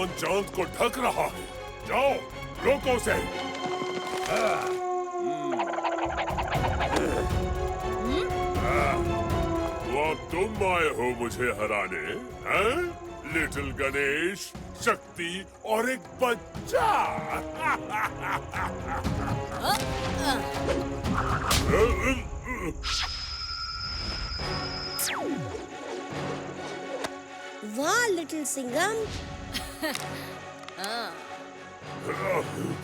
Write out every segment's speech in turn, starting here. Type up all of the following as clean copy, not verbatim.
आसमान चांद को ढक रहा है। जाओ, रोको उसे। तो अब तुम आए हो मुझे हराने, हैं? लिटिल गणेश, शक्ति और एक बच्चा। वाह लिटिल सिंघम।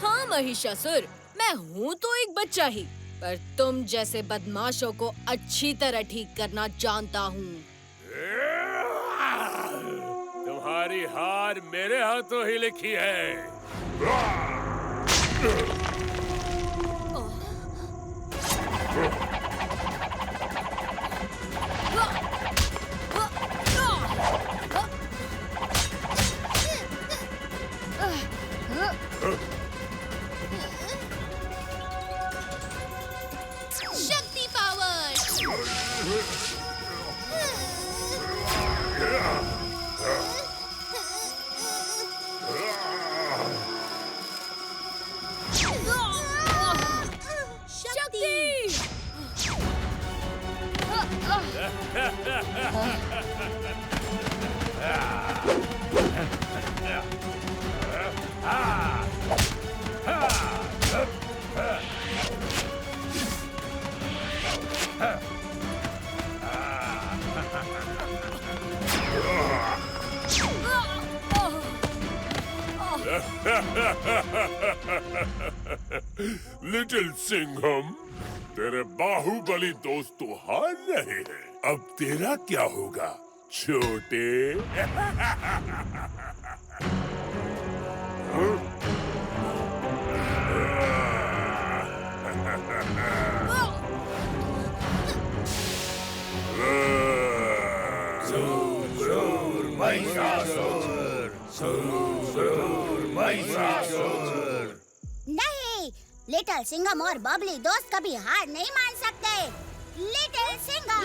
हाँ महिषासुर, मैं हूँ तो एक बच्चा ही, पर तुम जैसे बदमाशों को अच्छी तरह ठीक करना जानता हूँ। तुम्हारी हार मेरे हाथों ही लिखी है। शक्ति पावर। लिटिल सिंघम, तेरे बाहुबली दोस्त तो हार रहे हैं। अब तेरा क्या होगा छोटे? नहीं, लिटिल सिंघम और बबली दोस्त कभी हार नहीं मान सकते। लिटिल सिंघम,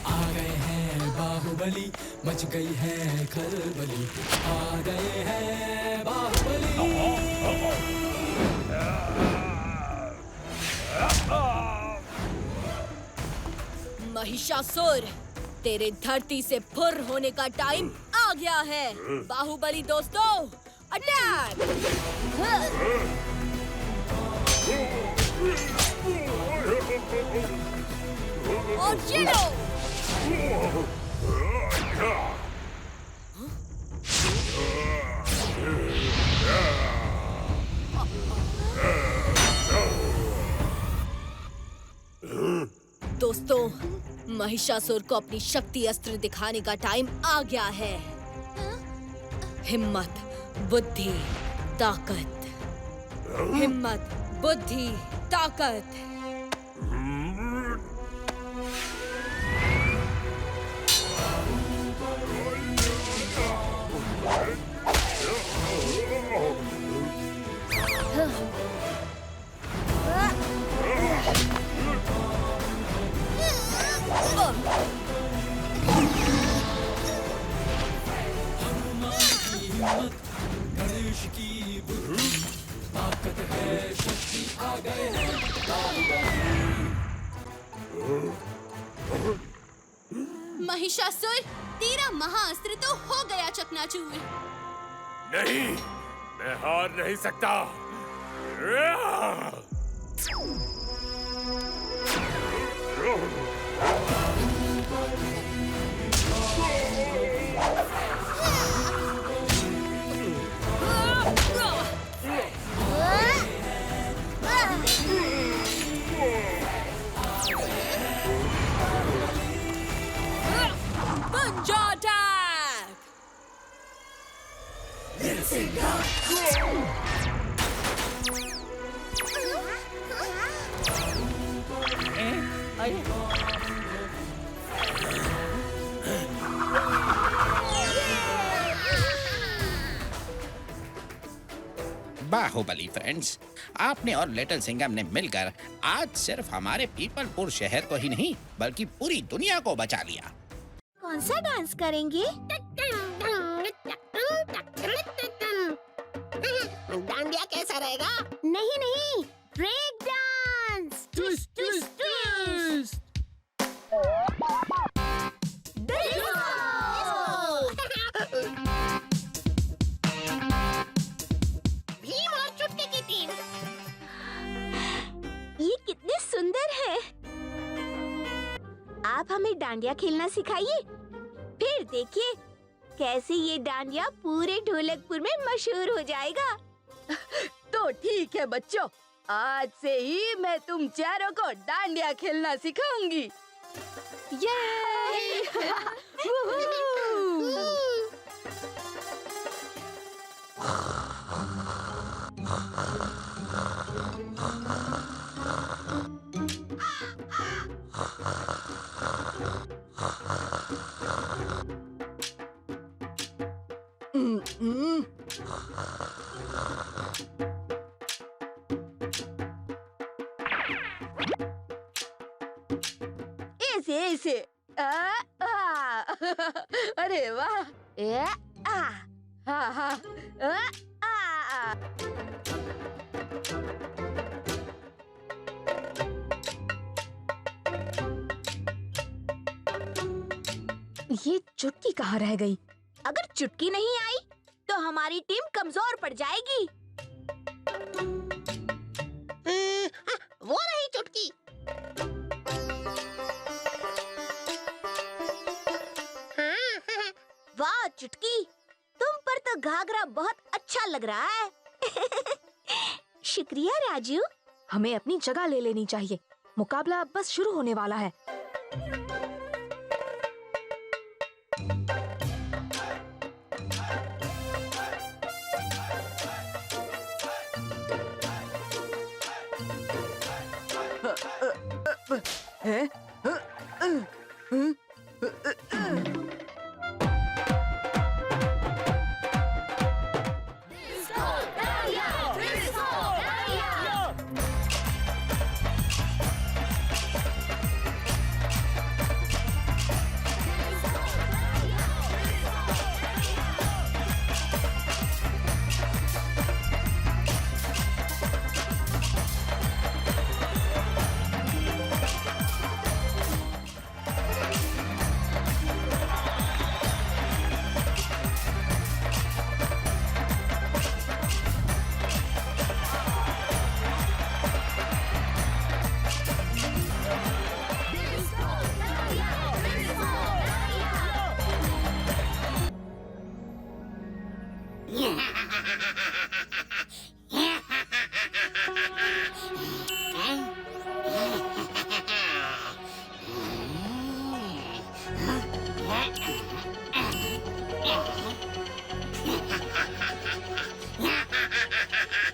आ गए हैं बाहुबली, मच गई है खलबली। आ गए हैं बाहुबली। महिषासुर, तेरे धरती से फुर होने का टाइम आ गया है। बाहुबली दोस्तों, अटैक! और ये लो! दोस्तों, महिषासुर को अपनी शक्ति अस्त्र दिखाने का टाइम आ गया है। हिम्मत, बुद्धि, ताकत। हिम्मत, बुद्धि, ताकत। गणेश की बुद्धि, ताकत है, शक्ति आ गए हैं महिषासुर, तेरा महाअस्त्र तो हो गया चकनाचूर। नहीं, मैं हार नहीं सकता। बाहुबली फ्रेंड्स, आपने और लिटिल सिंघम ने मिलकर आज सिर्फ हमारे पीपलपुर शहर को ही नहीं बल्कि पूरी दुनिया को बचा लिया। कौन सा डांस करेंगे? डांडिया कैसा रहेगा? नहीं नहीं, break dance. Twist twist twist. Bheem और चुटकी की टीम। ये कितने सुंदर है। आप हमें डांडिया खेलना सिखाइए, फिर देखिए कैसे ये डांडिया पूरे ढोलकपुर में मशहूर हो जाएगा। तो ठीक है बच्चों, आज से ही मैं तुम चारों को डांडिया खेलना सिखाऊंगी। ये ऐसे ऐसे अरे वाह, हाँ हाँ, ये चुटकी कहाँ रह गई? अगर चुटकी नहीं आई तो हमारी टीम कमजोर पड़ जाएगी। वो रही चुटकी। वाह चुटकी, तुम पर तो घाघरा बहुत अच्छा लग रहा है। शुक्रिया राजू। हमें अपनी जगह ले लेनी चाहिए, मुकाबला अब बस शुरू होने वाला है।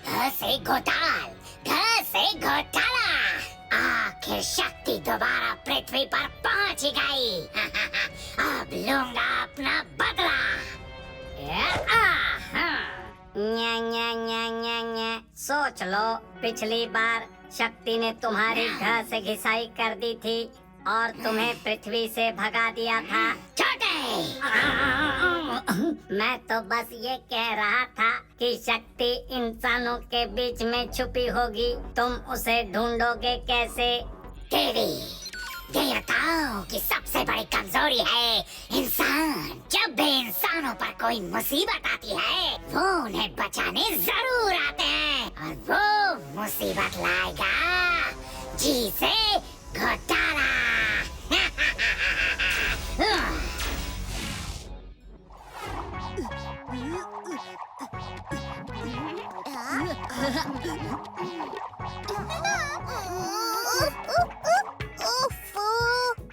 घर से घोटाला। आखिर शक्ति दोबारा पृथ्वी पर पहुंच गई। अब लूंगा अपना बदला। न्या न्या न्या न्या न्या। सोच लो, पिछली बार शक्ति ने तुम्हारी घर से घिसाई कर दी थी और तुम्हें पृथ्वी से भगा दिया था। छोटे, मैं तो बस ये कह रहा था कि शक्ति इंसानों के बीच में छुपी होगी, तुम उसे ढूंढोगे कैसे? तेरी देवताओं की सबसे बड़ी कमजोरी है इंसान। जब भी इंसानों पर कोई मुसीबत आती है, वो उन्हें बचाने जरूर आते हैं और वो मुसीबत लाएगा जी से घोटाला।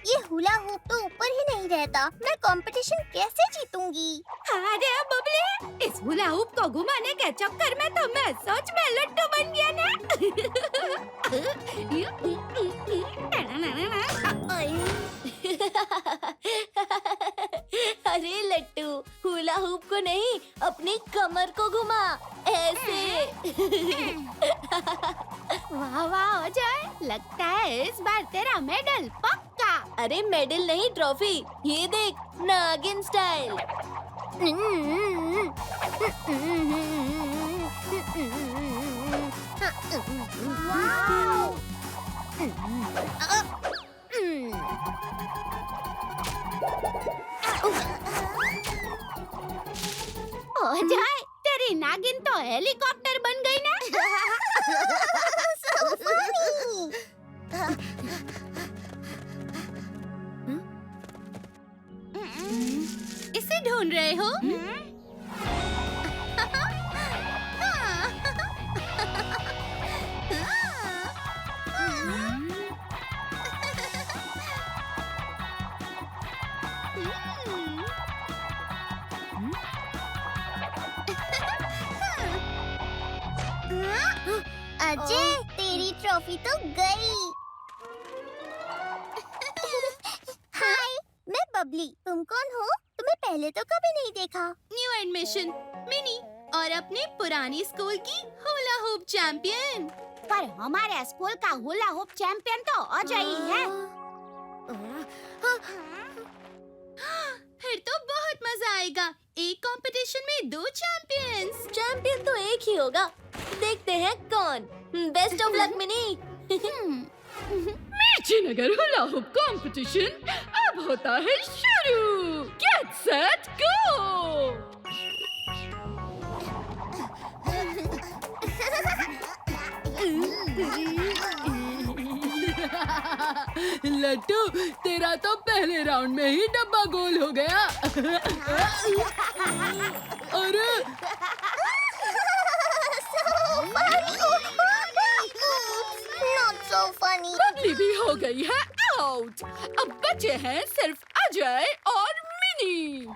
ये हुला हुप तो ऊपर ही नहीं रहता। मैं कंपटीशन कैसे जीतूंगी? अरे बबली, इस हुला हुप को घुमाने के चक्कर में तो मैं सच में लट्टू बन गया ना। अरे लट्टू, हुला हुप को नहीं, अपनी कमर को घुमा। ऐसे से। वाह वाह अजय, लगता है इस बार तेरा मेडल पक्का। अरे मेडल नहीं, ट्रॉफी। ये देख, नागिन स्टाइल। वाव! अजय, तेरी नागिन तो हेलीकॉप्टर बन गई ना। So funny! इसे ढूंढ रहे हो? अजय, तेरी ट्रॉफी तो गई। हाय, मैं बबली। तुम कौन हो? तुम्हें पहले तो कभी नहीं देखा। न्यू एडमिशन मिनी और अपने पुरानी स्कूल की हुला हुप चैंपियन। पर हमारे स्कूल का हुला हुप चैंपियन तो अजय ही है। फिर तो बहुत मजा आएगा। एक कंपटीशन में 2 चैंपियंस। चैंपियन तो एक ही होगा। देखते हैं कौन। Best of luck Mini. Mirchinagar hula hoop competition अब होता है शुरू। Get set go. लट्टू, तेरा तो पहले राउंड में ही डब्बा गोल हो गया। अरे Not so funny. बबली भी हो गई है आउट। अब बचे हैं सिर्फ अजय और मिनी।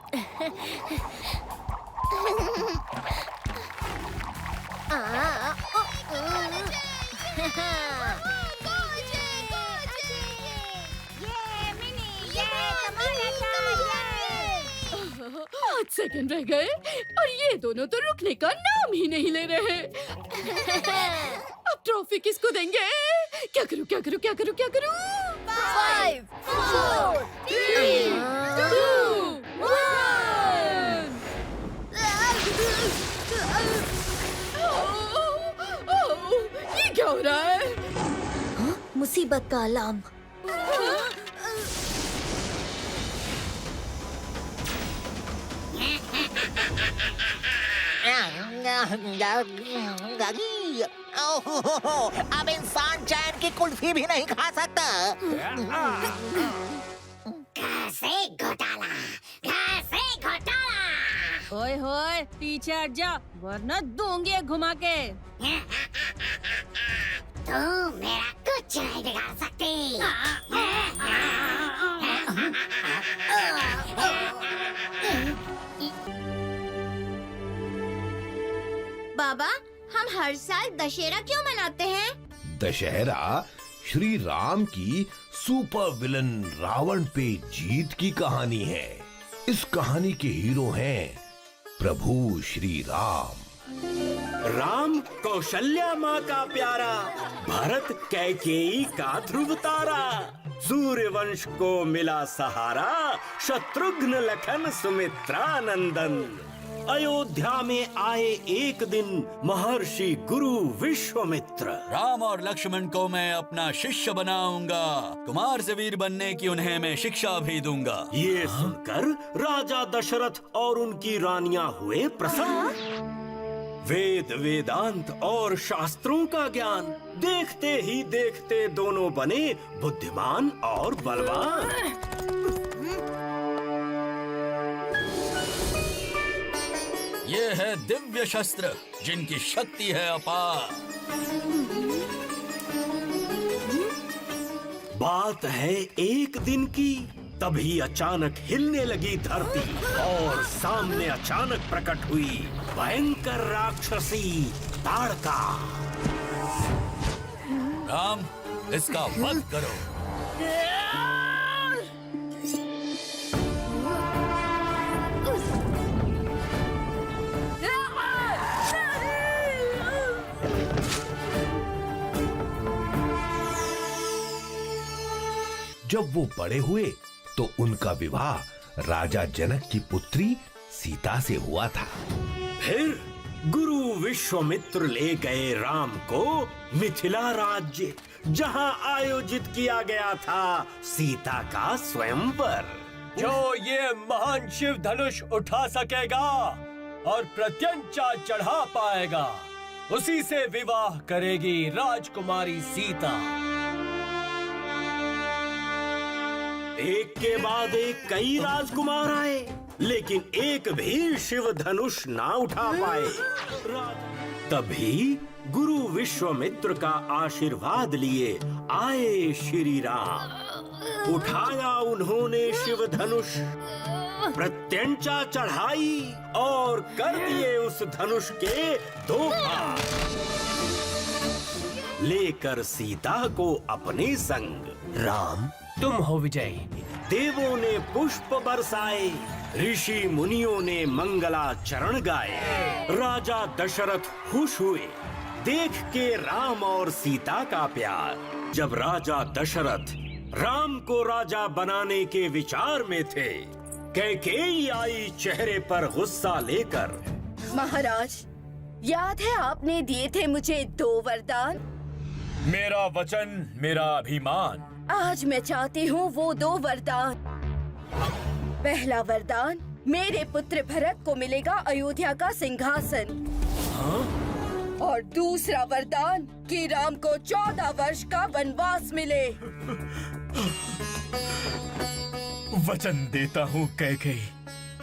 पाँच सेकंड रह गए और ये दोनों तो रुकने का नाम ही नहीं ले रहे। अब ट्रॉफी किसको देंगे? क्या करूं क्या करूं क्या करूं क्या करूं? 5, 4, 3, 2, 1। ये क्या हो रहा है? मुसीबत का अलार्म। अब इंसान चैन की कुल्फी भी नहीं खा सकता। कैसे घोटाला, कैसे घोटाला। ओए होए, पीछे हट जा वरना दूंगी घुमा के। तू मेरा कुछ नहीं बिगाड़ सकती। बाबा, हम हर साल दशहरा क्यों मनाते हैं? दशहरा श्री राम की सुपर विलन रावण पे जीत की कहानी है। इस कहानी के हीरो हैं प्रभु श्री राम। राम कौशल्या माँ का प्यारा, भरत कैकेयी का ध्रुव तारा। सूर्य वंश को मिला सहारा, शत्रुघ्न लखन सुमित्रा नंदन। अयोध्या में आए एक दिन महर्षि गुरु विश्वामित्र। राम और लक्ष्मण को मैं अपना शिष्य बनाऊंगा। कुमार से वीर बनने की उन्हें मैं शिक्षा भी दूंगा। ये सुनकर राजा दशरथ और उनकी रानियां हुए प्रसन्न। वेद वेदांत और शास्त्रों का ज्ञान देखते ही देखते दोनों बने बुद्धिमान और बलवान। ये है दिव्य शस्त्र जिनकी शक्ति है अपार। बात है एक दिन की, तभी अचानक हिलने लगी धरती और सामने अचानक प्रकट हुई भयंकर राक्षसी ताड़का। राम, इसका वध करो। जब वो बड़े हुए तो उनका विवाह राजा जनक की पुत्री सीता से हुआ था। फिर गुरु विश्वामित्र ले गए राम को मिथिला राज्य, जहां आयोजित किया गया था सीता का स्वयंवर। जो ये महान शिव धनुष उठा सकेगा और प्रत्यंचा चढ़ा पाएगा, उसी से विवाह करेगी राजकुमारी सीता। एक के बाद एक कई राजकुमार आए, लेकिन एक भी शिव धनुष ना उठा पाए। तभी गुरु विश्वामित्र का आशीर्वाद लिए आए श्री राम। उठाया उन्होंने शिव धनुष, प्रत्यंचा चढ़ाई और कर दिए उस धनुष के 2 भाग। लेकर सीता को अपने संग राम तुम हो विजयी। देवों ने पुष्प बरसाए, ऋषि मुनियों ने मंगलाचरण गाए। राजा दशरथ खुश हुए देख के राम और सीता का प्यार। जब राजा दशरथ राम को राजा बनाने के विचार में थे, कैकेयी आई चेहरे पर गुस्सा लेकर। महाराज, याद है आपने दिए थे मुझे 2 वरदान? मेरा वचन मेरा अभिमान। आज मैं चाहती हूँ वो 2 वरदान। पहला वरदान, मेरे पुत्र भरत को मिलेगा अयोध्या का सिंहासन। और दूसरा वरदान कि राम को 14 वर्ष का वनवास मिले। वचन देता हूँ कैकेयी,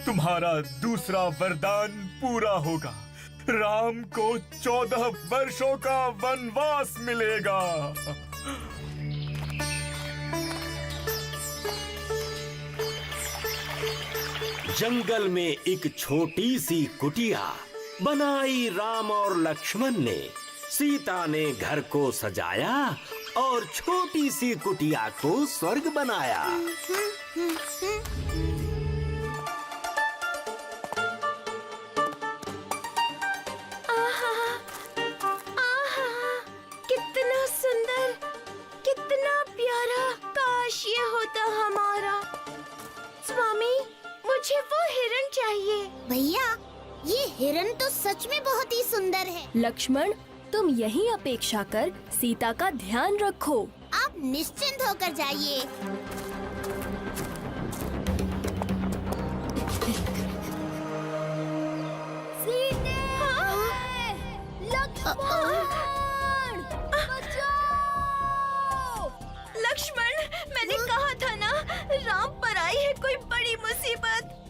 तुम्हारा दूसरा वरदान पूरा होगा। राम को 14 वर्षों का वनवास मिलेगा। जंगल में एक छोटी सी कुटिया बनाई राम और लक्ष्मण ने। सीता ने घर को सजाया और छोटी सी कुटिया को स्वर्ग बनाया। कितना सुंदर, कितना प्यारा। काश ये होता हमारा। स्वामी, मुझे वो हिरण चाहिए। भैया, ये हिरण तो सच में बहुत ही सुंदर है। लक्ष्मण, तुम यहीं अपेक्षा कर सीता का ध्यान रखो। आप निश्चिंत होकर जाइए। सीते! लक्ष्मण! बचाओ! लक्ष्मण, मैंने कहा था ना, राम पर आई है कोई बड़ी मुसीबत।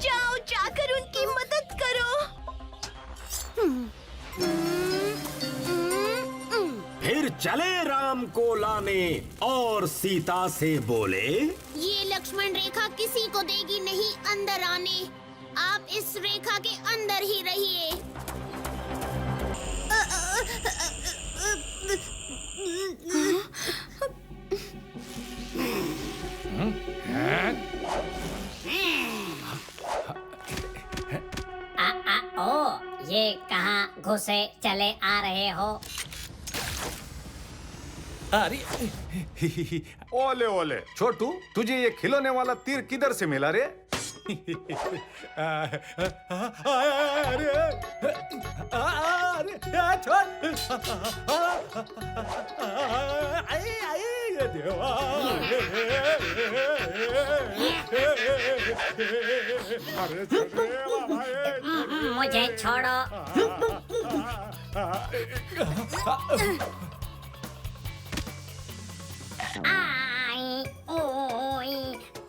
जाओ, जाकर उनकी मदद करो। फिर चले राम को लाने और सीता से बोले, ये लक्ष्मण रेखा किसी को देगी नहीं अंदर आने। आप इस रेखा के अंदर ही रहिए। ओ, ये कहाँ घुसे चले आ रहे हो? अरे ओले ओले छोटू, तुझे ये खिलौने वाला तीर किधर से मिला रे? मुझे छोड़ो। आई ओई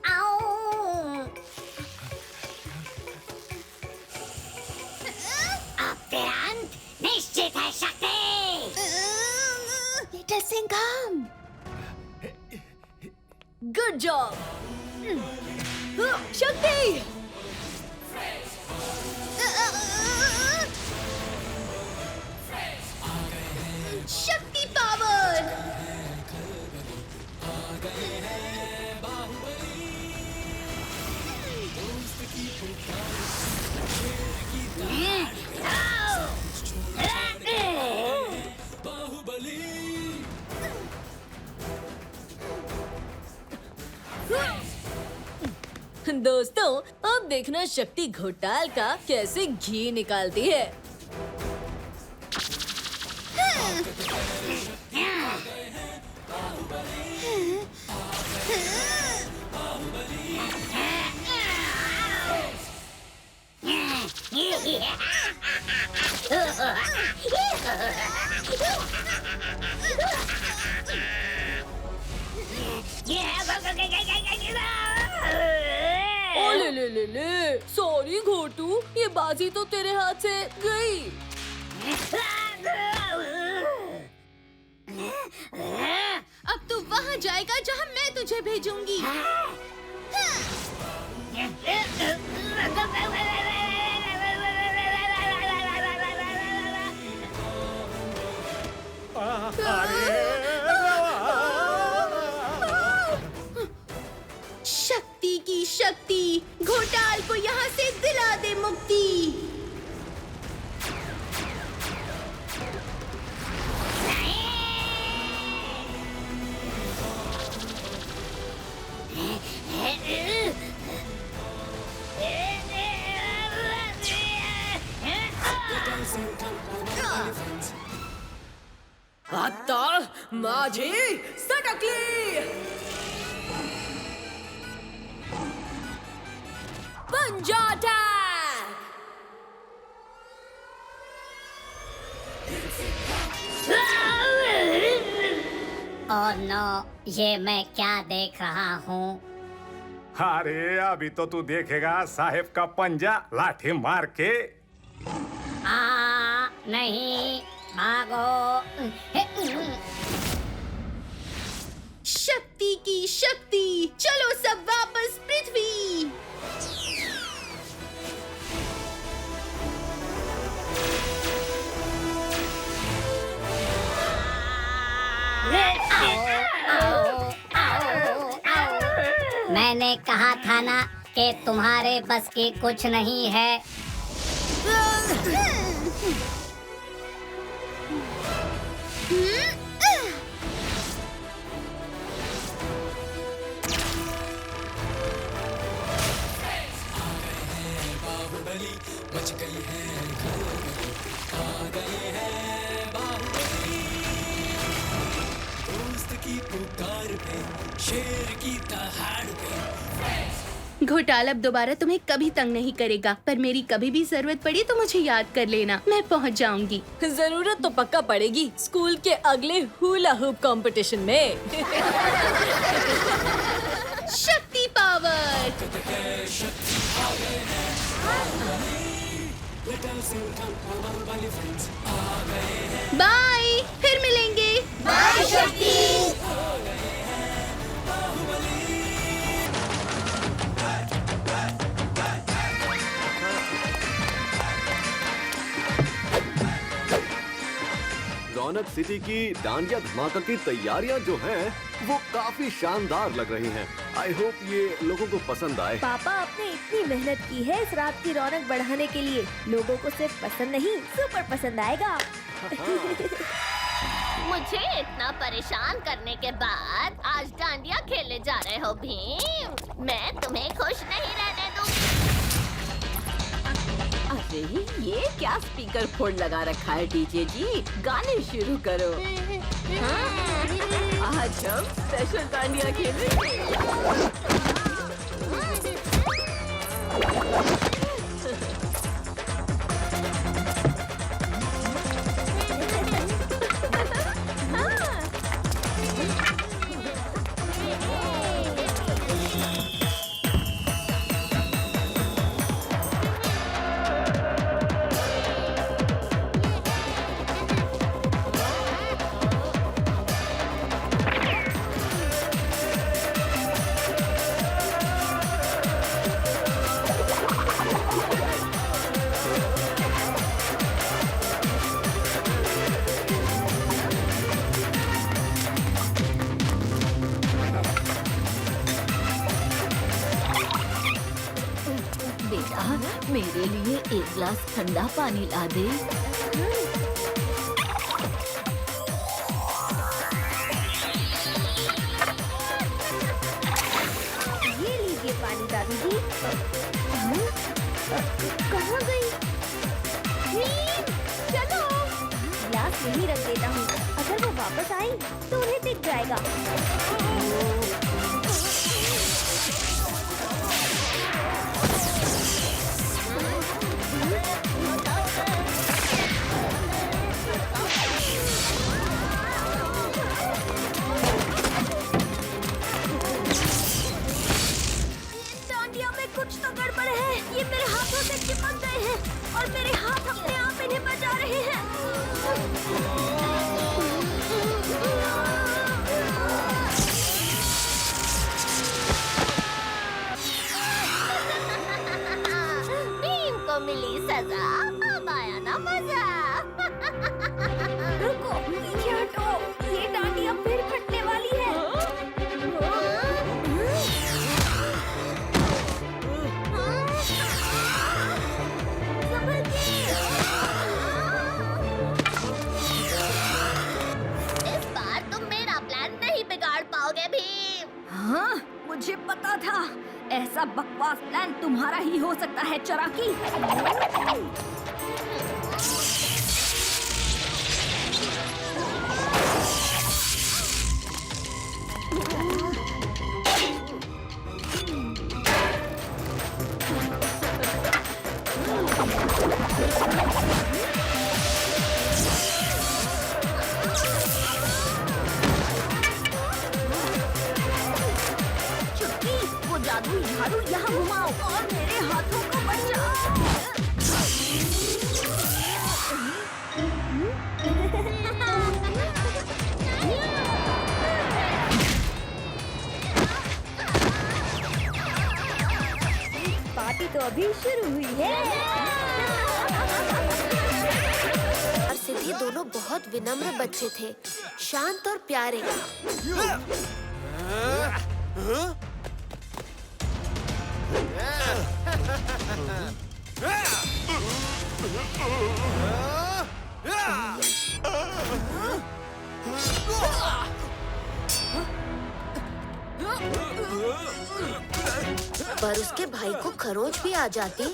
आओ। अब तेरा अंत निश्चित है शक्ति। लिटिल सिंघम, गुड जॉब शक्ति। शक्ति पावर। दोस्तों, अब देखना शक्ति घोटाल का कैसे घी निकालती है। ओ ले, सॉरी घोटू, ये बाजी तो तेरे हाथ से गई। अब तू वहाँ जाएगा जहाँ मैं तुझे भेजूंगी। शक्ति की शक्ति, घोटाल को यहाँ से दिला दे मुक्ति। आता माझी सटकली, पंजा अटैक। ओह नो, ये मैं क्या देख रहा हूँ? अरे अभी तो तू देखेगा साहेब का पंजा लाठी मार के। नहीं, भागो। शक्ति की शक्ति, चलो सब वापस पृथ्वी। मैंने कहा था ना कि तुम्हारे बस की कुछ नहीं है। मच गई है आ गए हैं बाहुबली, दोस्त की पुकार पे, शेर की दहाड़ पे। घोटाल अब दोबारा तुम्हें कभी तंग नहीं करेगा, पर मेरी कभी भी जरूरत पड़ी तो मुझे याद कर लेना, मैं पहुंच जाऊंगी। जरूरत तो पक्का पड़ेगी स्कूल के अगले हुला हुप कंपटीशन में। शक्ति पावर। बाय, फिर मिलेंगे। बाय शक्ति। रौनक सिटी की डांडिया धमाका की तैयारियां जो हैं वो काफी शानदार लग रही हैं। आई होप ये लोगों को पसंद आए। पापा, आपने इतनी मेहनत की है इस रात की रौनक बढ़ाने के लिए, लोगों को सिर्फ पसंद नहीं सुपर पसंद आएगा। मुझे इतना परेशान करने के बाद आज डांडिया खेलने जा रहे हो भीम, मैं तुम्हें खुश नहीं रहने दूंगी। अरे ये क्या स्पीकर फोड़ लगा रखा है डीजे जी, गाने शुरू करो। आज हम स्पेशल डांडिया खेलेंगे। मेरे लिए एक गिलास ठंडा पानी ला दे। ये लीजिए पानी दादी जी। कहाँ गई? नीम, चलो। ग्लास यहीं रख देता हूँ। अगर वो वापस आई तो उन्हें दिख जाएगा। डांडिया में कुछ तो गड़बड़ है। ये मेरे हाथों से चिपक गए हैं और मेरे हाथ अपने आप इन्हें बचा रहे हैं। नीम को मिली सजा, अब आया ना मजा। रुको, पीछे हटो। ये डांडिया फिर फटने वाली है। इस बार तुम मेरा प्लान नहीं बिगाड़ पाओगे भीम। हाँ, मुझे पता था। ऐसा बकवास प्लान तुम्हारा ही हो सकता है, चराकी। चुटकी, वो जादुई झाड़ू यहाँ घुमाओ और मेरे हाथों को बचाओ। पार्टी तो अभी शुरू हुई है। और सिद्धि दोनों बहुत विनम्र बच्चे थे, शांत और प्यारे। पर उसके भाई को खरोंच भी आ जाती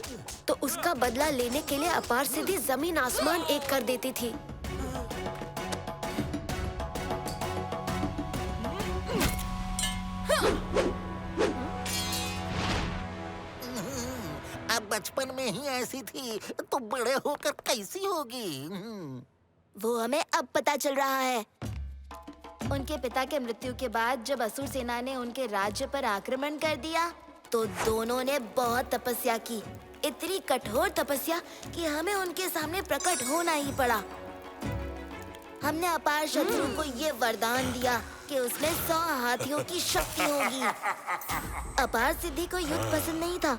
तो उसका बदला लेने के लिए अपार सिद्धि जमीन आसमान एक कर देती थी। अब बचपन में ही ऐसी थी तो बड़े होकर कैसी होगी? वो हमें अब पता चल रहा है। उनके पिता के मृत्यु के बाद जब असुर सेना ने उनके राज्य पर आक्रमण कर दिया तो दोनों ने बहुत तपस्या की, इतनी कठोर तपस्या कि हमें उनके सामने प्रकट होना ही पड़ा। हमने अपार शत्रु को ये वरदान दिया कि उसमें 100 हाथियों की शक्ति होगी। अपार सिद्धि को युद्ध पसंद नहीं था,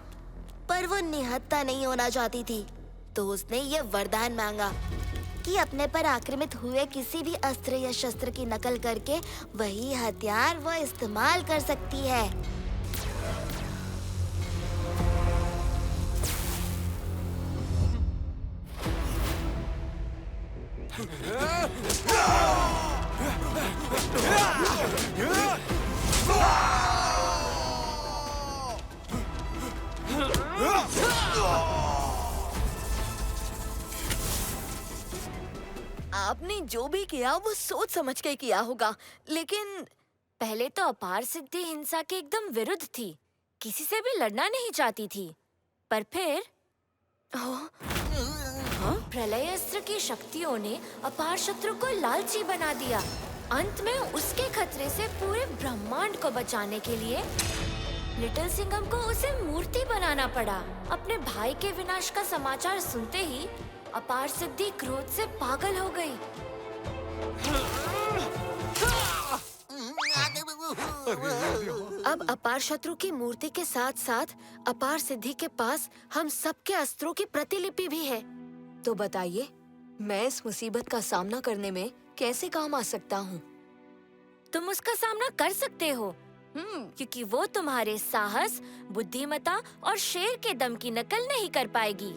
पर वो निहत्था नहीं होना चाहती थी, तो उसने ये वरदान मांगा कि अपने पर आक्रमित हुए किसी भी अस्त्र या शस्त्र की नकल करके वही हथियार वो इस्तेमाल कर सकती है। आपने जो भी किया वो सोच समझ के किया होगा, लेकिन पहले तो अपार सिद्धि हिंसा के एकदम विरुद्ध थी, किसी से भी लड़ना नहीं चाहती थी। पर फिर प्रलय अस्त्र की शक्तियों ने अपार शत्रु को लालची बना दिया। अंत में उसके खतरे से पूरे ब्रह्मांड को बचाने के लिए लिटिल सिंघम को उसे मूर्ति बनाना पड़ा। अपने भाई के विनाश का समाचार सुनते ही अपार सिद्धि क्रोध से पागल हो गई। अब अपार शत्रु की मूर्ति के साथ साथ अपार सिद्धि के पास हम सबके अस्त्रों की प्रतिलिपि भी है। तो बताइए, मैं इस मुसीबत का सामना करने में कैसे काम आ सकता हूँ? तुम उसका सामना कर सकते हो, क्योंकि वो तुम्हारे साहस, बुद्धिमत्ता और शेर के दम की नकल नहीं कर पाएगी।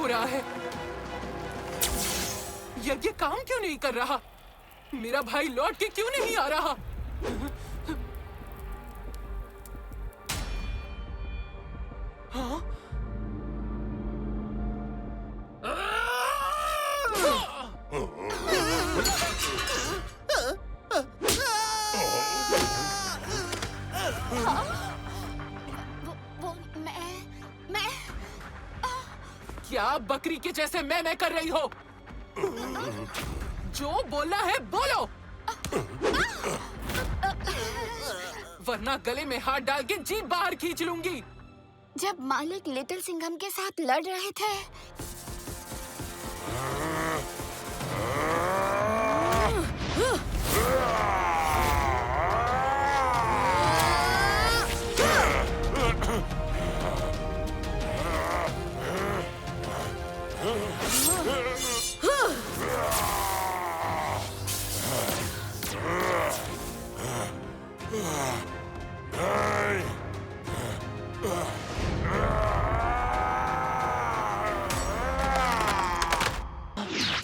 हो रहा है? यज्ञ काम क्यों नहीं कर रहा? मेरा भाई लौट के क्यों नहीं आ रहा? हाँ? मैं क्या बकरी के जैसे मैं कर रही हो? जो बोलना है बोलो, वरना गले में हाथ डाल के जीभ बाहर खींच लूंगी। जब मालिक लिटिल सिंघम के साथ लड़ रहे थे,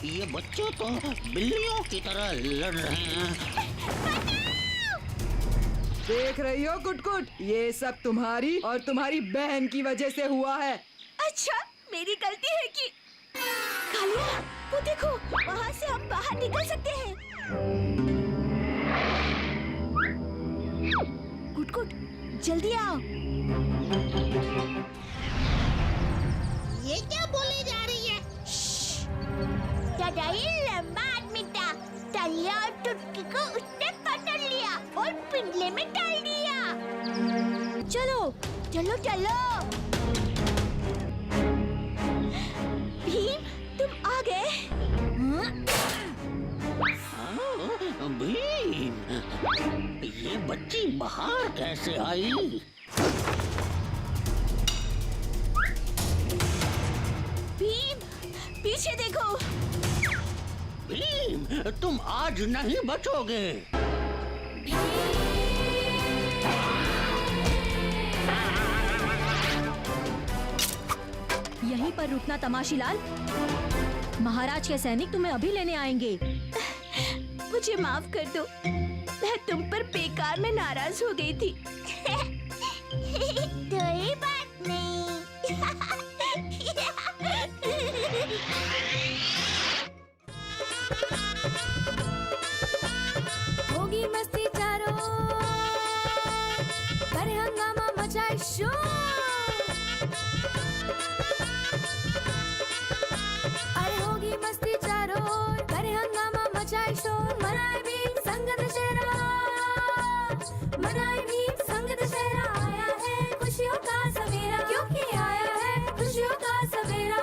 ये बच्चे तो बिल्लियों की तरह लड़ रहे हैं। देख रही हो कुटकुट, ये सब तुम्हारी और तुम्हारी बहन की वजह से हुआ है। अच्छा, मेरी गलती है कि कालिया, वो देखो, वहाँ से हम बाहर निकल सकते हैं। कुटकुट, जल्दी आओ। ये क्या बोले जा रही है? दादाई लंबा आदमी था, तालिया और टुटकी को उसने पकड़ लिया और पिंजरे में डाल दिया। चलो, चलो, चलो। भीम, तुम आ गए? भीम, ये बच्ची बाहर कैसे आई? भीम, पीछे देखो। भीम, तुम आज नहीं बचोगे। यहीं पर रुकना तमाशीलाल, महाराज के सैनिक तुम्हें अभी लेने आएंगे। मुझे माफ कर दो, मैं तुम पर बेकार में नाराज हो गई थी। कोई बात नहीं। होगी मस्ती चारों, करे हंगामा मचाए शोर। अरे होगी मस्ती चारों, करे हंगामा मचाए शोर। मनाए भीम संग दशहरा, मनाए भीम संग दशहरा। आया है खुशियों का सवेरा, क्योंकि आया है खुशियों का सवेरा।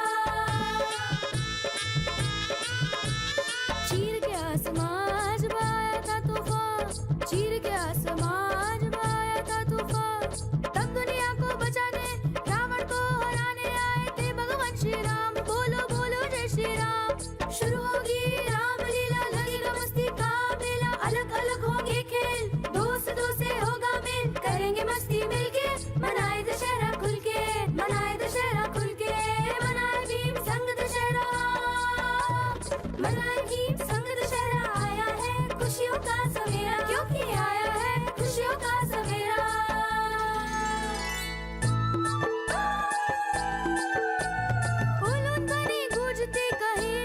चीर के आसमान जब आया था तूफान, चीर के आसमान जब आया था तूफान, तब दुनिया को बचाने, रावण को हराने आए थे भगवान श्री राम। बोलो बोलो जय श्री राम। शुरू होगी रामलीला, लगेगा मस्ती का मेला। अलग अलग होंगे खेल, दोस्त से होगा मेल। करेंगे मस्ती मिलके, मनाए दशहरा खुल के, मनाए दशहरा खुल के। मनाए भीम संग दशहरा, मनाए भीम संग दशहरा। आया है खुशियों का सवेरा, क्योंकि आया है खुशियों का सवेरा। उलून बनी गूंजती कहीं,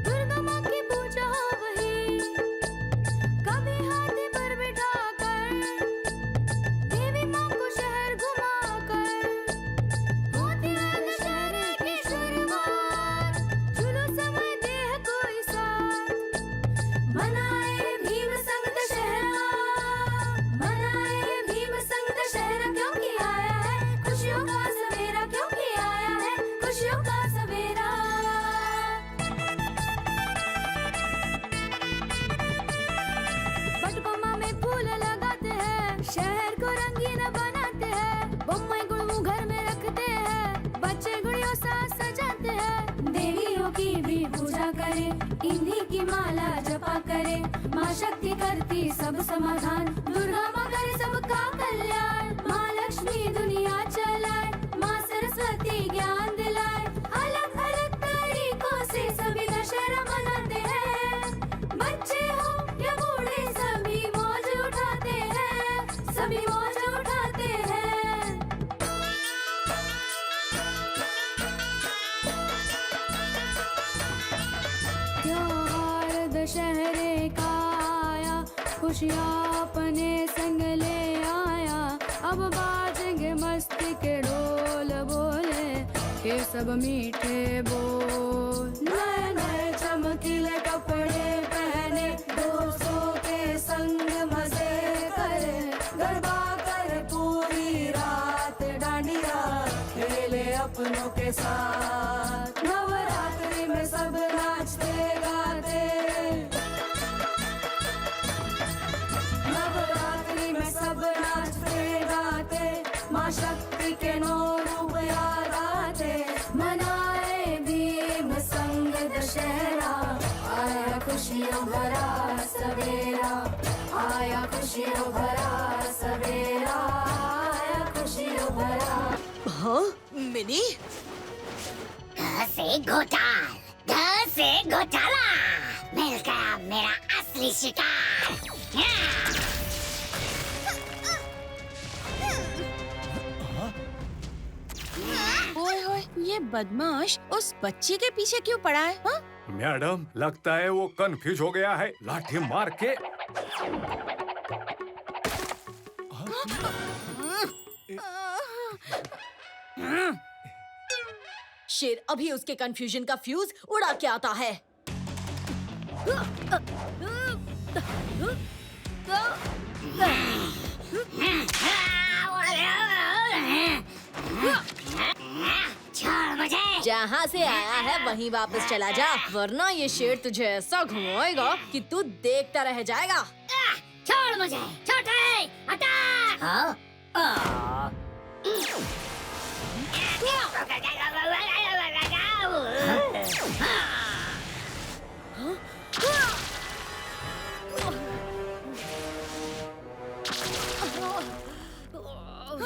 दुर्गा माँ की पूजा हो वही। कभी हाथी पर बिठाकर, देवी माँ को शहर घुमाकर, होती है दशहरे की शुरुआत। जुलूस समय दे है कोई साथ, मनाए भीम संग दशहरा, मनाए भीम संग दशहरा। क्योंकि आया है खुशियों का सवेरा, क्योंकि आया है खुशियों का सवेरा। बटबम्मा में फूल लगाते हैं, शहर को रंगीन बनाते हैं। बम्मे गुड़मू घर में रखते हैं, बच्चे गुड़ियों साथ सजाते हैं। देवियों की भी पूजा करें, इन्हीं की माला जपा करें। माँ शक्ति करती सब समाधान, दुर्गा माँ करे सबका कल्याण। माँ लक्ष्मी दुनिया चलाए, माँ सरस्वती ज्ञान दिलाए। खुशियाँ अपने संग ले आया। अब बाजेंगे मस्ती के ढोल बोले, ये सब मीठे बोल। नए नए चमकीले कपड़े पहने, दोस्तों के संग मजे करे, गरबा करे पूरी रात, डांडिया खेले अपनों के साथ। नवरात्रि में सब नाचते गाते, नवरात्रि में सब नाचते गाते, माँ शक्ति के 9 रूप याद आते। मनाए भीम संग दशहरा, आया खुशियों भरा सवेरा, आया खुशियों भरा सवेरा, आया खुशियों भरा। हाँ मिनी, घर से घोटाल, घर से घोटाला, मिल गया मेरा असली शिकार। ओए होए, ये बदमाश उस बच्ची के पीछे क्यों पड़ा है? हा? मैडम, लगता है वो कंफ्यूज हो गया है। लाठी मार के शेर अभी उसके कंफ्यूजन का फ्यूज उड़ा के आता है। छोड़ मुझे। जहाँ से आया है वहीं वापस चला जा, वरना ये शेर तुझे ऐसा घुमाएगा कि तू देखता रह जाएगा। छोड़ मुझे, छोटे, अटैक!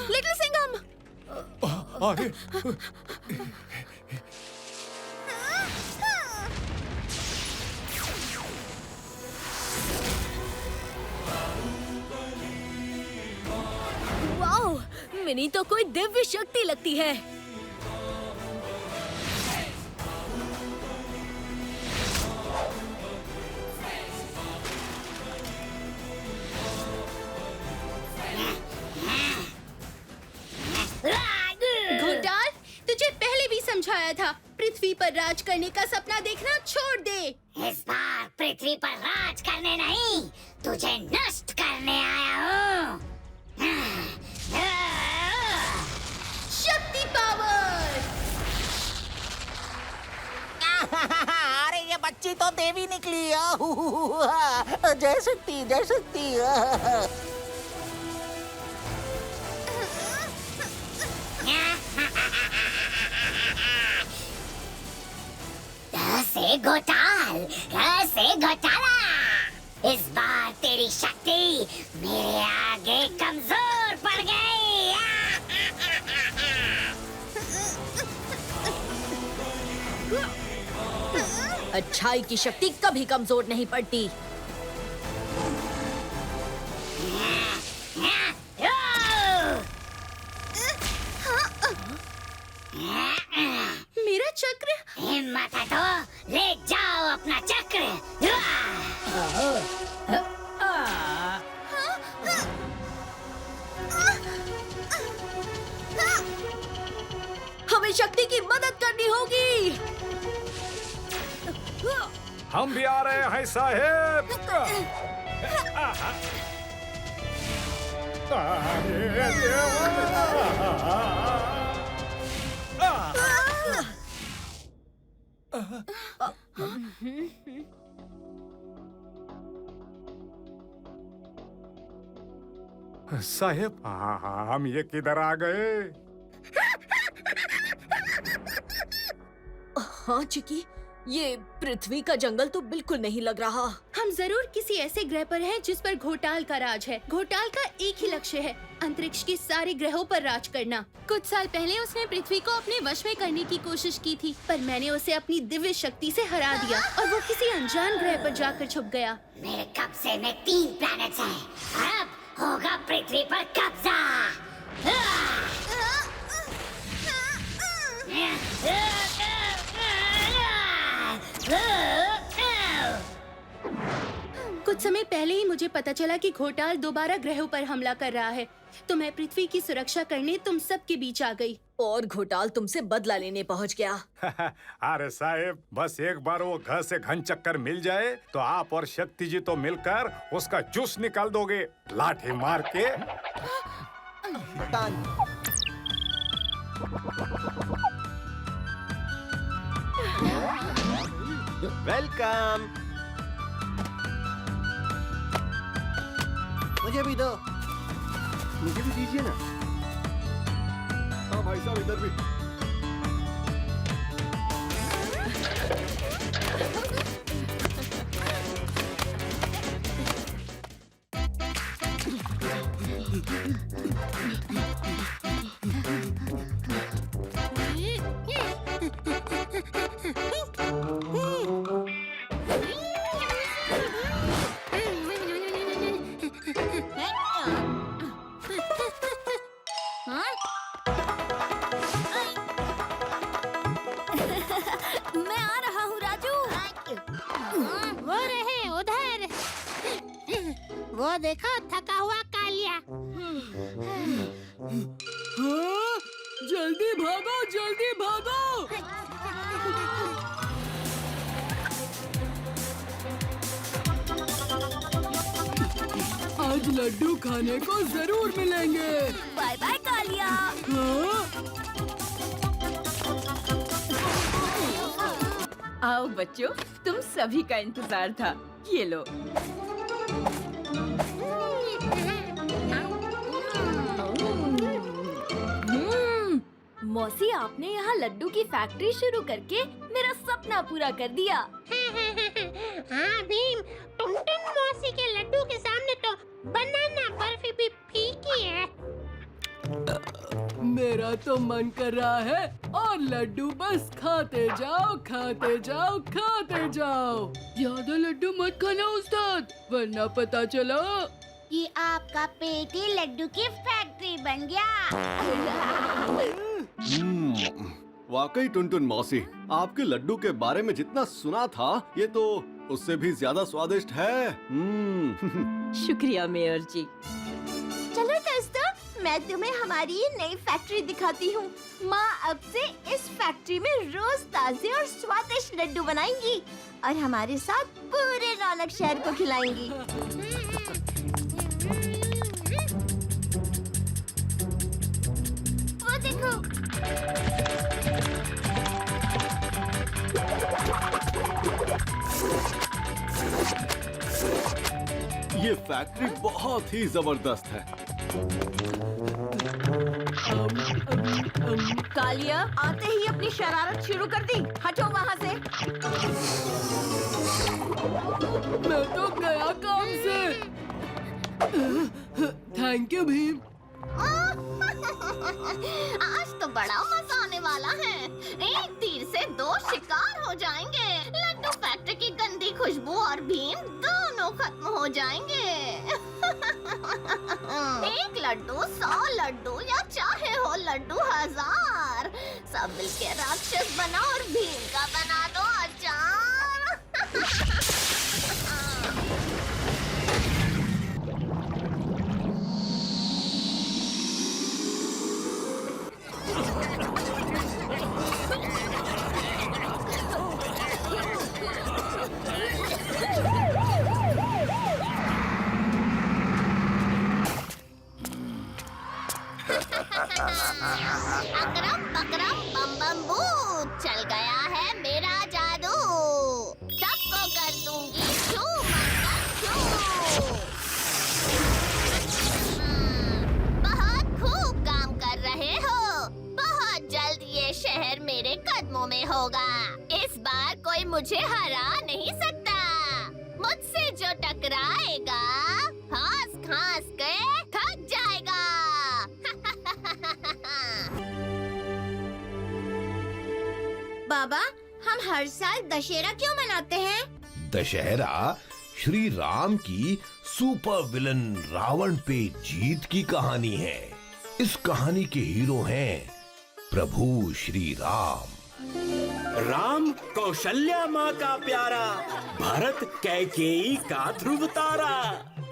लिटिल सिंघम! अरे वाओ, मिनी तो कोई दिव्य शक्ति लगती है। घोटाल, तुझे पहले भी समझाया था, पृथ्वी पर राज करने का सपना देखना छोड़ दे। इस बार पृथ्वी पर राज करने नहीं, तुझे नष्ट करने आया हूँ। शक्ति पावर! अरे ये बच्ची तो देवी निकली। जय शक्ति, जय शक्ति। कैसे घोटाल, कैसे घोटाला, इस बार तेरी शक्ति मेरे आगे कमजोर पड़ गई। अच्छाई की शक्ति कभी कमजोर नहीं पड़ती। मेरा चक्र! हिम्मत है तो ले जाओ अपना चक्र। हमें शक्ति की मदद करनी होगी। हम भी आ रहे हैं साहेब। साहेब, हम ये किधर आ गए? हाँ चिकी, ये पृथ्वी का जंगल तो बिल्कुल नहीं लग रहा। हम जरूर किसी ऐसे ग्रह पर हैं जिस पर घोटाल का राज है। घोटाल का एक ही लक्ष्य है, अंतरिक्ष के सारे ग्रहों पर राज करना। कुछ साल पहले उसने पृथ्वी को अपने वश में करने की कोशिश की थी, पर मैंने उसे अपनी दिव्य शक्ति से हरा दिया और वो किसी अनजान ग्रह पर जाकर छुप गया। मेरे कब्जे में 3 प्लैनेट्स हैं, अब होगा पृथ्वी पर कब्जा। कुछ कुछ समय पहले ही मुझे पता चला कि घोटाल दोबारा ग्रहों पर हमला कर रहा है, तो मैं पृथ्वी की सुरक्षा करने तुम सब के बीच आ गई। और घोटाल तुमसे बदला लेने पहुंच गया। अरे साहेब, बस एक बार वो घर से घन चक्कर मिल जाए तो आप और शक्ति जी तो मिलकर उसका जूस निकाल दोगे लाठी मार के। वेलकम। मुझे भी दो। मुझे भी दीजिए ना। हाँ भाई साहब, इधर भी। मैं आ रहा हूँ राजू। वो रहे उधर। वो देखो थका हुआ कालिया। जल्दी भागो, जल्दी भागो। आज लड्डू खाने को जरूर मिलेंगे। Bye bye Kalia. आओ बच्चों, तुम सभी का इंतजार था। ये लो। मौसी, आपने यहाँ लड्डू की फैक्ट्री शुरू करके मेरा सपना पूरा कर दिया। हाँ भीम, टुनटुन मौसी के लड्डू के सामने तो बनाना बर्फी भी फीकी है। मेरा तो मन कर रहा है और लड्डू बस खाते जाओ, खाते जाओ, खाते जाओ। ज्यादा लड्डू मत खाना उस्ताद, वरना पता चला कि आपका पेट ही लड्डू की फैक्ट्री बन गया। वाकई टुनटुन मौसी, आपके लड्डू के बारे में जितना सुना था, ये तो उससे भी ज्यादा स्वादिष्ट है। शुक्रिया मेयर जी। चलो दोस्तों, मैं तुम्हें हमारी नई फैक्ट्री दिखाती हूँ। माँ अब से इस फैक्ट्री में रोज ताजे और स्वादिष्ट लड्डू बनाएंगी और हमारे साथ पूरे रौनक शहर को खिलाएंगी। वो देखो। ये फैक्ट्री बहुत ही जबरदस्त है। कालिया, आते ही अपनी शरारत शुरू कर दी। हटो वहाँ से। मैं तो गया काम से। Thank you Bhim. आज तो बड़ा मजा आने वाला है। एक तीर से दो शिकार हो जाएंगे। लड्डू फैक्ट्री की गंदी खुशबू और भीम दोनों खत्म हो जाएंगे। एक लड्डू 100 लड्डू या चाहे हो लड्डू 1000, सब मिलके राक्षस बना और भीम का बना दो अचार। अकरम बकरम बम बम बू, चल गया है मेरा जादू। सबको कर दूंगी छू मंतर छू। बहुत खूब काम कर रहे हो। बहुत जल्द ये शहर मेरे कदमों में होगा। इस बार कोई मुझे हरा नहीं सकता। मुझसे जो टकराएगा खास खास के थक जाएगा। बाबा, हम हर साल दशहरा क्यों मनाते हैं? दशहरा श्री राम की सुपर विलन रावण पे जीत की कहानी है। इस कहानी के हीरो हैं प्रभु श्री राम। राम कौशल्या माँ का प्यारा, भरत कैकेयी का ध्रुव तारा,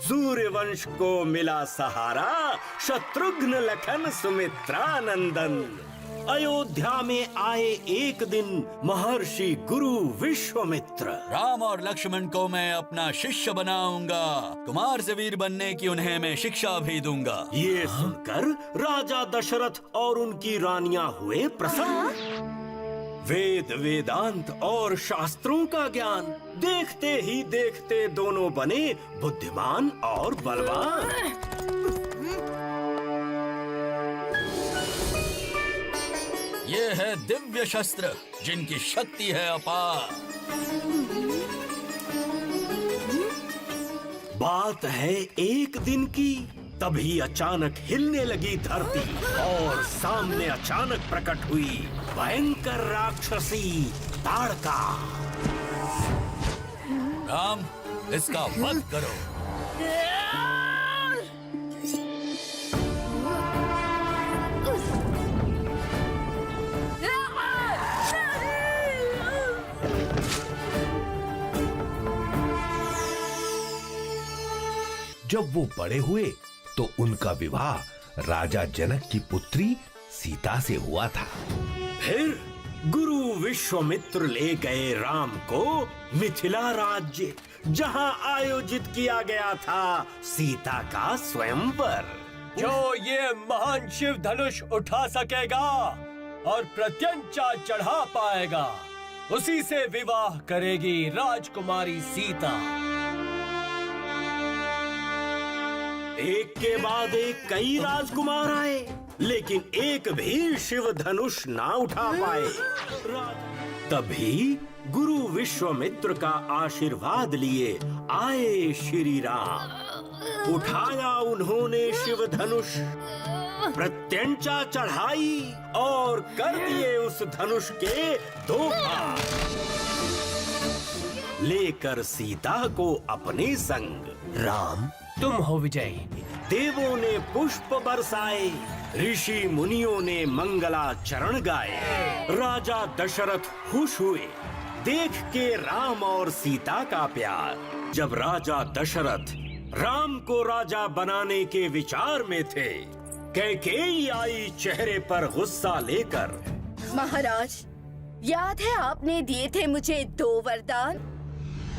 सूर्य वंश को मिला सहारा, शत्रुघ्न लखन सुमित्रा नंदन। अयोध्या में आए एक दिन महर्षि गुरु विश्वामित्र। राम और लक्ष्मण को मैं अपना शिष्य बनाऊंगा, कुमार से वीर बनने की उन्हें मैं शिक्षा भी दूंगा। ये सुनकर राजा दशरथ और उनकी रानियां हुए प्रसन्न। वेद वेदांत और शास्त्रों का ज्ञान देखते ही देखते दोनों बने बुद्धिमान और बलवान। ये है दिव्य शस्त्र जिनकी शक्ति है अपार। बात है एक दिन की, तभी अचानक हिलने लगी धरती और सामने अचानक प्रकट हुई भयंकर राक्षसी ताड़का। राम, इसका वध करो। जब वो बड़े हुए तो उनका विवाह राजा जनक की पुत्री सीता से हुआ था। फिर गुरु विश्वामित्र ले गए राम को मिथिला राज्य, जहां आयोजित किया गया था सीता का स्वयंवर। जो ये महान शिव धनुष उठा सकेगा और प्रत्यंचा चढ़ा पाएगा, उसी से विवाह करेगी राजकुमारी सीता। एक के बाद एक कई राजकुमार आए, लेकिन एक भी शिव धनुष ना उठा पाए। तभी गुरु विश्वामित्र का आशीर्वाद लिए आए श्री राम। उठाया उन्होंने शिव धनुष, प्रत्यंचा चढ़ाई और कर दिए उस धनुष के 2 भाग। लेकर सीता को अपने संग। राम, तुम हो विजयी। देवों ने पुष्प बरसाए, ऋषि मुनियों ने मंगलाचरण गाए। राजा दशरथ खुश हुए देख के राम और सीता का प्यार। जब राजा दशरथ राम को राजा बनाने के विचार में थे, कैकेयी आई चेहरे पर गुस्सा लेकर। महाराज, याद है आपने दिए थे मुझे 2 वरदान?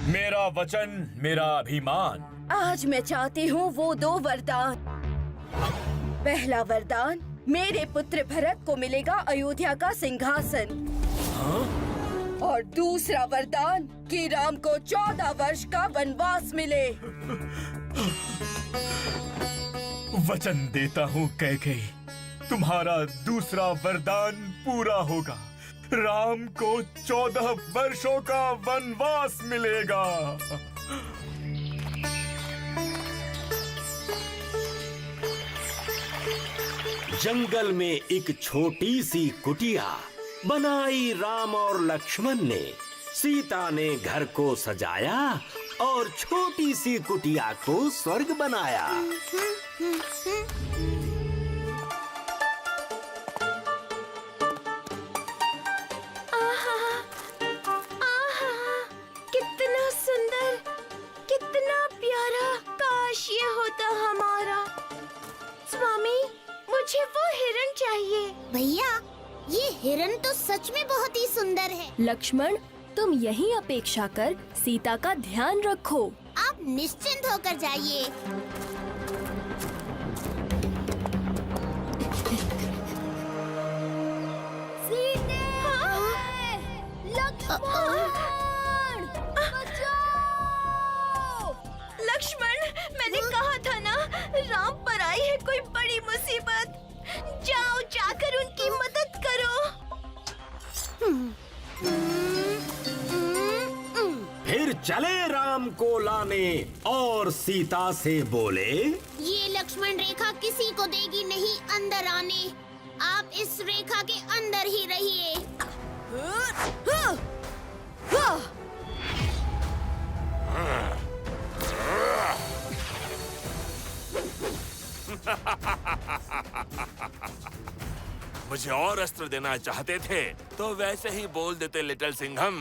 मेरा वचन, मेरा अभिमान। आज मैं चाहती हूँ वो 2 वरदान। पहला वरदान, मेरे पुत्र भरत को मिलेगा अयोध्या का सिंहासन। और दूसरा वरदान कि राम को 14 वर्ष का वनवास मिले। वचन देता हूँ कैकेयी, तुम्हारा दूसरा वरदान पूरा होगा। राम को 14 वर्षों का वनवास मिलेगा। जंगल में एक छोटी सी कुटिया बनाई राम और लक्ष्मण ने। सीता ने घर को सजाया और छोटी सी कुटिया को स्वर्ग बनाया। कितना सुंदर, कितना प्यारा। काश ये होता हमारा। स्वामी, मुझे वो हिरण चाहिए। भैया, ये हिरण तो सच में बहुत ही सुंदर है। लक्ष्मण, तुम यहीं अपेक्षा कर सीता का ध्यान रखो। आप निश्चिंत होकर जाइए। सीते! लक्ष्मण! बचाओ! लक्ष्मण, मैंने कहा था ना, राम पर आई है कोई बड़ी मुसीबत। जाओ, जाकर उनकी मदद करो। फिर चले राम को लाने और सीता से बोले, ये लक्ष्मण रेखा किसी को देगी नहीं अंदर आने। आप इस रेखा के अंदर ही रहिए। मुझे और अस्त्र देना चाहते थे तो वैसे ही बोल देते लिटिल सिंघम।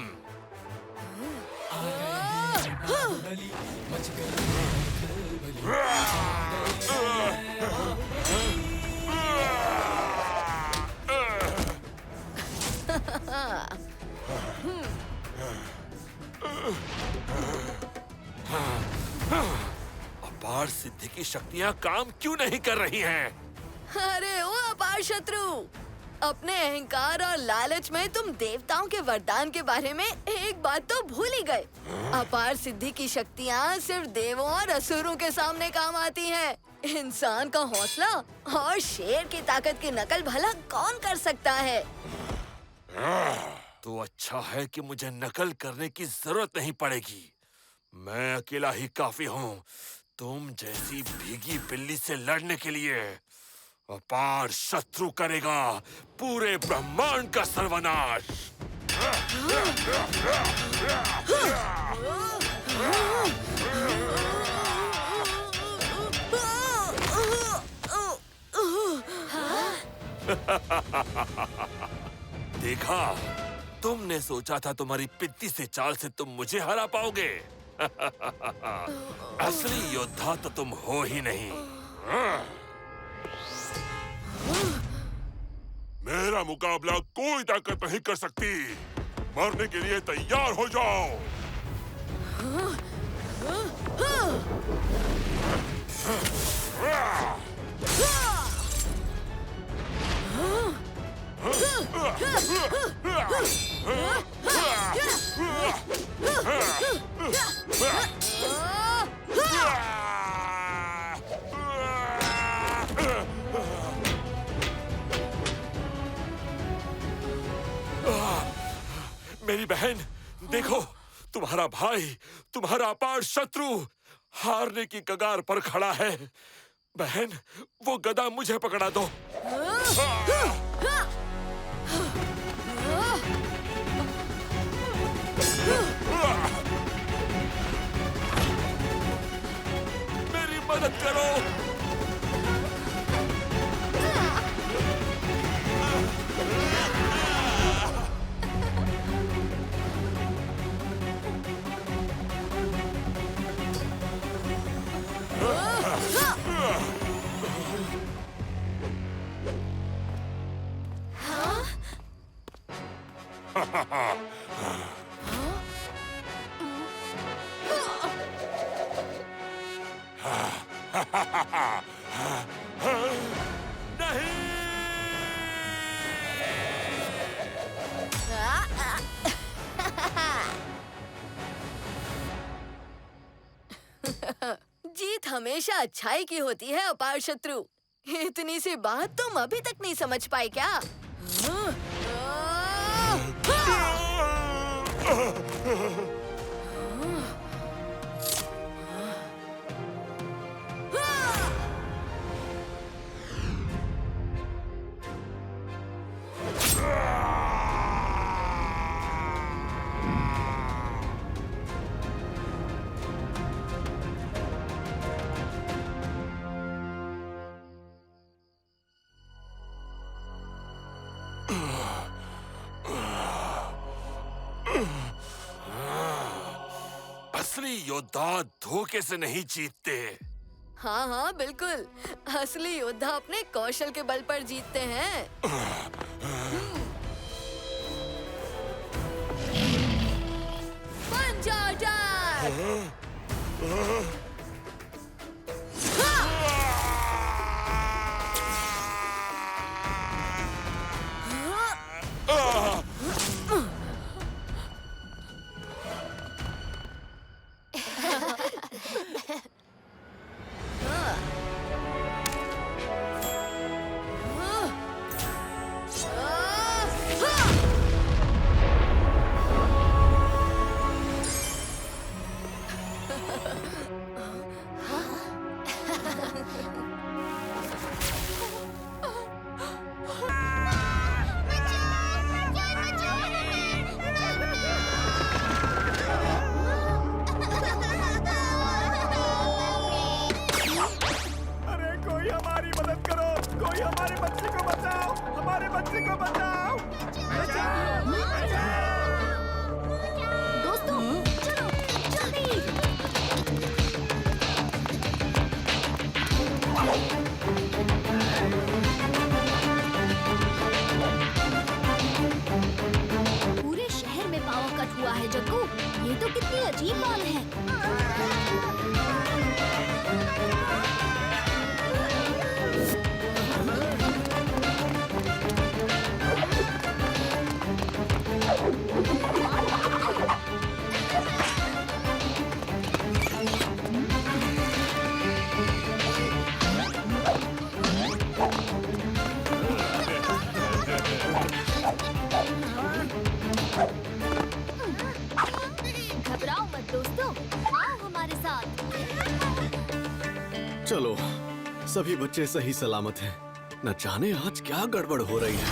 अपार सिद्धि की शक्तियाँ काम क्यों नहीं कर रही हैं? अरे ओ अपार शत्रु, अपने अहंकार और लालच में तुम देवताओं के वरदान के बारे में एक बात तो भूल ही गए। अपार सिद्धि की शक्तियाँ सिर्फ देवों और असुरों के सामने काम आती हैं। इंसान का हौसला और शेर की ताकत की नकल भला कौन कर सकता है? तो अच्छा है कि मुझे नकल करने की जरूरत नहीं पड़ेगी। मैं अकेला ही काफी हूँ तुम जैसी भीगी बिल्ली से लड़ने के लिए। अपार शत्रु करेगा पूरे ब्रह्मांड का सर्वनाश। देखा, तुमने सोचा था तुम्हारी पित्ती से चाल से तुम मुझे हरा पाओगे। असली योद्धा तो तुम हो ही नहीं। मेरा मुकाबला कोई ताकत नहीं कर सकती। मरने के लिए तैयार हो जाओ। मेरी बहन, देखो, तुम्हारा भाई, तुम्हारा अपार शत्रु हारने की कगार पर खड़ा है। बहन, वो गदा मुझे पकड़ा दो। मेरी मदद करो। जीत हमेशा अच्छाई की होती है अपार शत्रु। इतनी सी बात तुम अभी तक नहीं समझ पाए क्या? असली योद्धा धोखे से नहीं जीतते। हाँ हाँ बिल्कुल, असली योद्धा अपने कौशल के बल पर जीतते हैं। पंजा अटैक! कोई हमारी मदद करो, कोई हमारे बच्चे को बचाओ, हमारे अजीब बात है। घबराओ मत दोस्तों, आओ हमारे साथ। चलो, सभी बच्चे सही सलामत हैं। न जाने आज क्या गड़बड़ हो रही है।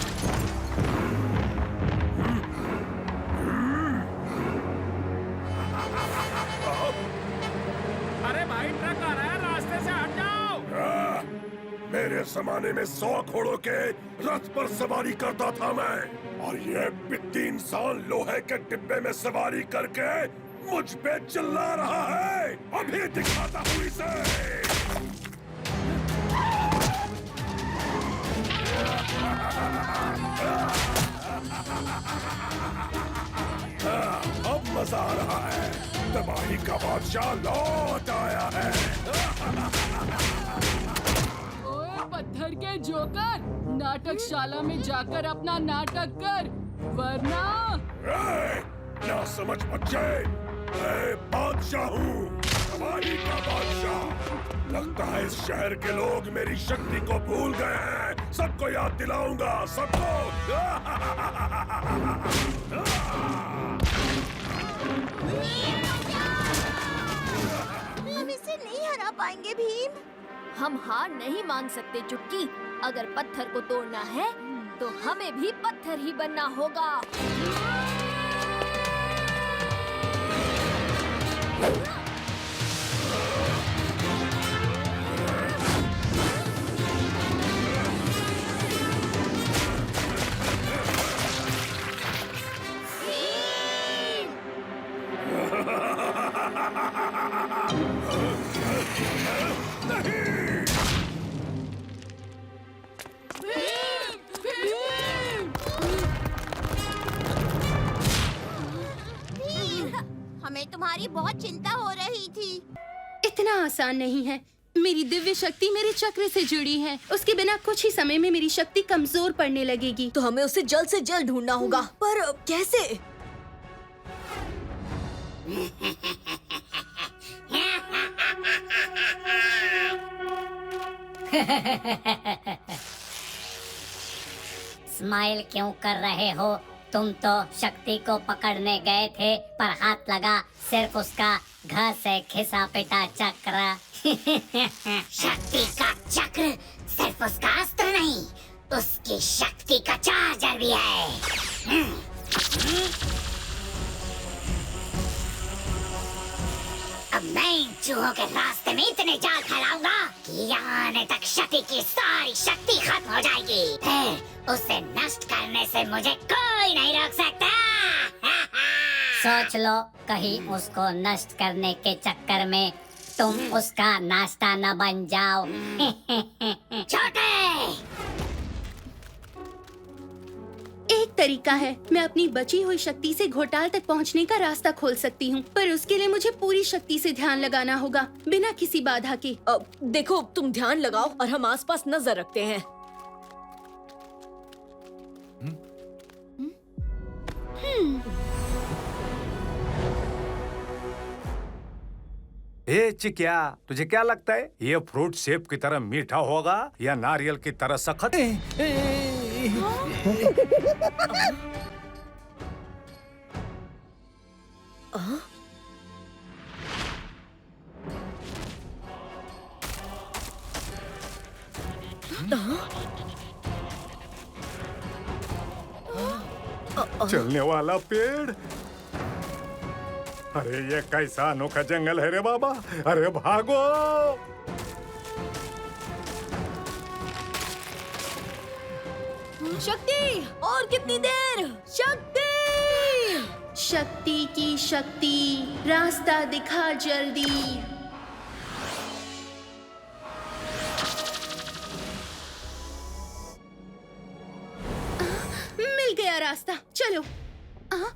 अरे भाई ट्रक आ रहा है, रास्ते से हट जाओ। मेरे जमाने में 100 घोड़ों के रथ पर सवारी करता था मैं, और ये पिट्टी इंसान लोहे के डिब्बे में सवारी करके मुझ पे चिल्ला रहा है। अभी दिखाता हूँ इसे। अब मजा आ रहा है। तबाही का बादशाह लौट आया है। ओए पत्थर के जोकर, नाटकशाला में जाकर अपना नाटक कर, वरना ना समझ बच्चे, मैं बादशाह हूँ, तबाही का बादशाह। लगता है इस शहर के लोग मेरी शक्ति को भूल गए हैं। सबको याद दिलाऊंगा, सबको। हम इसे नहीं हरा पाएंगे भीम। हम हार नहीं मान सकते चुटकी। अगर पत्थर को तोड़ना है तो हमें भी पत्थर ही बनना होगा। हमें तुम्हारी बहुत चिंता हो रही थी। इतना आसान नहीं है। मेरी दिव्य शक्ति मेरे चक्र से जुड़ी है। उसके बिना कुछ ही समय में मेरी शक्ति कमजोर पड़ने लगेगी। तो हमें उसे जल्द से जल्द ढूंढना होगा, पर कैसे? स्माइल क्यों कर रहे हो? तुम तो शक्ति को पकड़ने गए थे, पर हाथ लगा सिर्फ उसका घर से घिसा पिटा चक्र। शक्ति का चक्र सिर्फ उसका अस्त्र नहीं, उसकी शक्ति का चार्जर भी है। अब मैं इन चूहों के रास्ते में इतने जाल फैलाऊंगा कि यहाँ आने तक शक्ति की सारी शक्ति खत्म हो जाएगी। फिर उसे नष्ट करने से मुझे कोई नहीं रोक सकता। सोच लो, कहीं उसको नष्ट करने के चक्कर में तुम उसका नाश्ता न बन जाओ। छोटे, एक तरीका है। मैं अपनी बची हुई शक्ति से घोटाल तक पहुंचने का रास्ता खोल सकती हूँ, पर उसके लिए मुझे पूरी शक्ति से ध्यान लगाना होगा, बिना किसी बाधा के। देखो, तुम ध्यान लगाओ और हम आसपास नजर रखते हैं। ए चिकिया, तुझे क्या लगता है ये फ्रूट सेब की तरह मीठा होगा या नारियल की तरह सख्त? चलने वाला पेड़। अरे ये कैसा अनोखा जंगल है रे बाबा। अरे भागो। शक्ति, और कितनी देर? शक्ति, शक्ति की शक्ति, रास्ता दिखा जल्दी। मिल गया रास्ता, चलो। हाँ?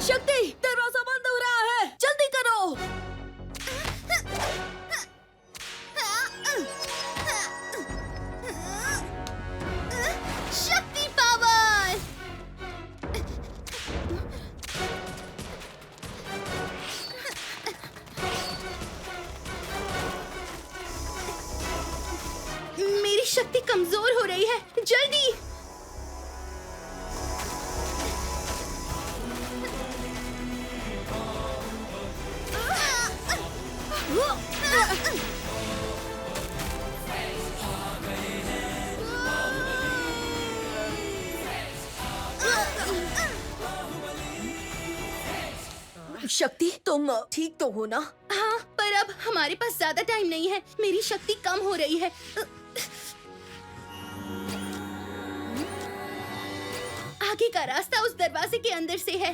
शक्ति, दरवाजा बंद हो रहा है, जल्दी करो। शक्ति पावर। मेरी शक्ति कमजोर हो रही है, जल्दी। शक्ति, तुम ठीक तो हो ना? हाँ, पर अब हमारे पास ज्यादा टाइम नहीं है। मेरी शक्ति कम हो रही है। आगे का रास्ता उस दरवाजे के अंदर से है।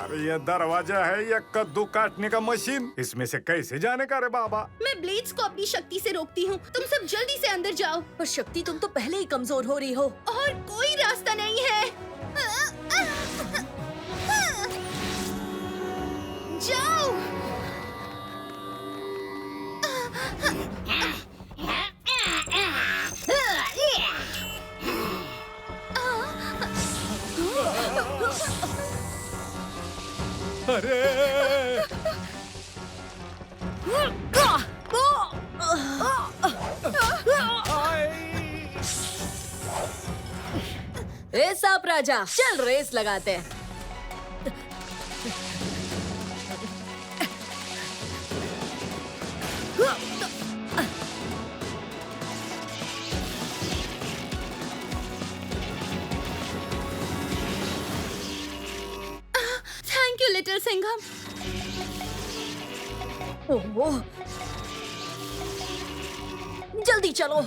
अरे ये दरवाजा है या कद्दू काटने का मशीन? इसमें से कैसे जाने का रे बाबा? मैं ब्लेड्स को अपनी शक्ति से रोकती हूँ। तुम सब जल्दी से अंदर जाओ। पर शक्ति, तुम तो पहले ही कमजोर हो रही हो। और कोई रास्ता नहीं है। जाओ। अरे ए सांप राजा, चल रेस लगाते हैं। Thank you little Singham. Oh, जल्दी चलो।